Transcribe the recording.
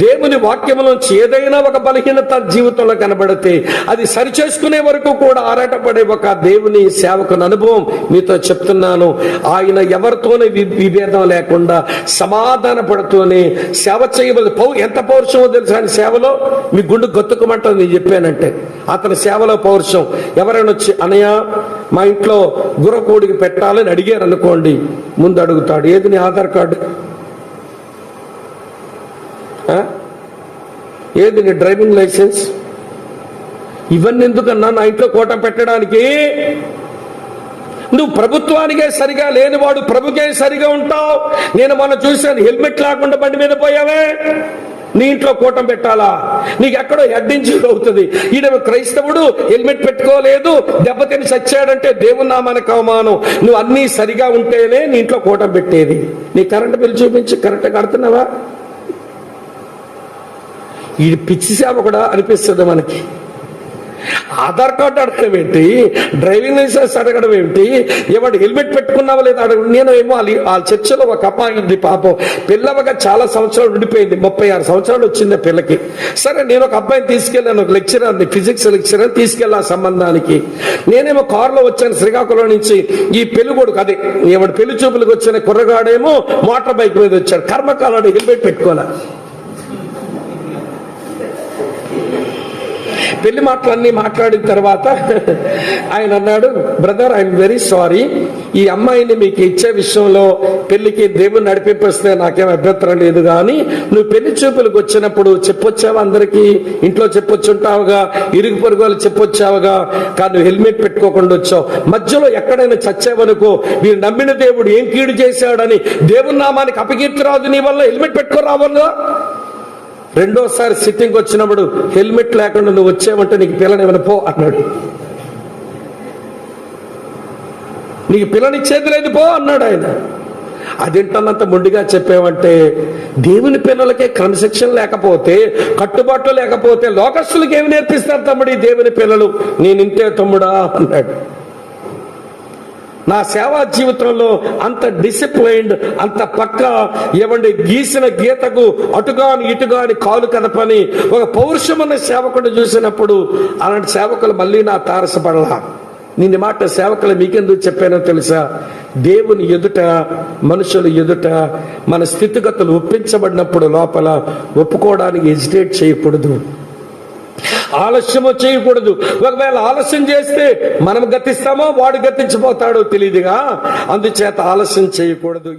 దేవుని వాక్యములోంచి ఏదైనా ఒక బలహీనత జీవితంలో కనబడితే అది సరిచేసుకునే వరకు కూడా ఆరాటపడే ఒక దేవుని సేవకుని అనుభవం మీతో చెప్తున్నాను. ఆయన ఎవరితోనే విభేదం లేకుండా సమాధాన పడుతూనే సేవ చేయబడి ఎంత పౌరుషమో తెలుసా ఆయన సేవలో. మీ గుండు గొత్తుకోమంటుంది నేను చెప్పానంటే. అతని సేవలో పౌరుషం. ఎవరైనా వచ్చి అన్నయ్య మా ఇంట్లో గుర్రకోడికి పెట్టాలని అడిగారు అనుకోండి, ముందు అడుగుతాడు, ఏది నీ ఆధార్ కార్డు, ఏది నీ డ్రైవింగ్ లైసెన్స్, ఇవన్నీ ఎందుకన్నా నా ఇంట్లో కోట పెట్టడానికి? నువ్వు ప్రభుత్వానికే సరిగా లేనివాడు ప్రభుకే సరిగా ఉంటావు. నేను మొన్న చూశాను, హెల్మెట్ లేకుండా బండి మీద పోయావే, నీ ఇంట్లో కూటం పెట్టాలా? నీకు ఎక్కడో హెడ్డించి అవుతుంది. ఈయన క్రైస్తవుడు హెల్మెట్ పెట్టుకోలేదు, దెబ్బతిని చచ్చాడంటే దేవుని నామానికి అవమానం. నువ్వు అన్నీ సరిగా ఉంటేనే నీ ఇంట్లో కూటం పెట్టేది. నీ కరెంటు బిల్లు చూపించి కరెక్ట్గా కడుతున్నావా? ఈ పిచ్చి సేవ కూడా అనిపిస్తుంది మనకి. ఆధార్ కార్డు అడగడం ఏంటి, డ్రైవింగ్ లైసెన్స్ అడగడం ఏంటి, ఏమంటే హెల్మెట్ పెట్టుకున్నావా లేదా అడగడం. నేను ఏమో ఆ చర్చలో ఒక అమ్మాయి ఉంది, పాపం పిల్లవగా చాలా సంవత్సరాలు ఉండిపోయింది, 36 సంవత్సరాలు వచ్చింది పిల్లకి. సరే నేను ఒక అబ్బాయిని తీసుకెళ్ళాను, ఒక లెక్చరర్ని, ఫిజిక్స్ లెక్చరర్ తీసుకెళ్ళా సంబంధానికి. నేనేమో కారులో వచ్చాను శ్రీకాకుళం నుంచి. ఈ పెళ్లి కొడుకు అదే ఏమంటే పెళ్లి చూపులకు వచ్చిన కుర్రగాడేమో మోటార్ బైక్ మీద వచ్చాడు. కర్మకాలాడు హెల్మెట్ పెట్టుకోలే. పెళ్లి మాటలన్నీ మాట్లాడిన తర్వాత ఆయన అన్నాడు, బ్రదర్ ఐఎమ్ వెరీ సారీ, ఈ అమ్మాయిని మీకు ఇచ్చే విషయంలో పెళ్లికి దేవుని నడిపిస్తే నాకేం అభ్యంతరం లేదు, కానీ నువ్వు పెళ్లి చూపులకు వచ్చినప్పుడు చెప్పొచ్చావా? అందరికీ ఇంట్లో చెప్పొచ్చుంటావుగా, ఇరుగు పొరుగు వాళ్ళు చెప్పొచ్చావుగా, కానీ నువ్వు హెల్మెట్ పెట్టుకోకుండా వచ్చావు. మధ్యలో ఎక్కడైనా చచ్చావనుకో, వీరు నమ్మిన దేవుడు ఏం కీడు చేశాడని దేవుని నామానికి అపకీర్తి రాదు నీ వల్ల, హెల్మెట్ పెట్టుకోరావన్నా. రెండోసారి సిట్టింగ్ వచ్చినప్పుడు హెల్మెట్ లేకుండా నువ్వు వచ్చావంటే నీకు పిల్లనివ్వను పో అన్నాడు. నీకు పిల్లనిచ్చేది లేదు పో అన్నాడు ఆయన. అదేంటన్నంత మొండిగా చెప్పావంటే, దేవుని పిల్లలకే క్రమశిక్షణ లేకపోతే, కట్టుబాట్లు లేకపోతే లోకస్తులకు ఏమి నేర్పిస్తారు తమ్ముడు ఈ దేవుని పిల్లలు? నేను ఇంతే తమ్ముడా అన్నాడు. నా సేవా జీవితంలో అంత డిసిప్లైన్డ్, అంత పక్క ఏమండి గీసిన గీతకు అటుగాని ఇటుగాని కాలు కదపని ఒక పౌరుషమైన సేవకుడు చూసినప్పుడు అలాంటి సేవకులు మళ్ళీ నా తారసపడలా. నేను మాట సేవకులు మీకెందుకు చెప్పానో తెలుసా? దేవుని ఎదుట, మనుషుల ఎదుట మన స్థితిగతులు ఒప్పించబడినప్పుడు లోపల ఒప్పుకోవడానికి హెజిటేట్ చేయకూడదు, ఆలస్యము చేయకూడదు. ఒకవేళ ఆలస్యం చేస్తే మనం గతిస్తామో వాడు గతించిపోతాడో తెలియదుగా, అందుచేత ఆలస్యం చేయకూడదు.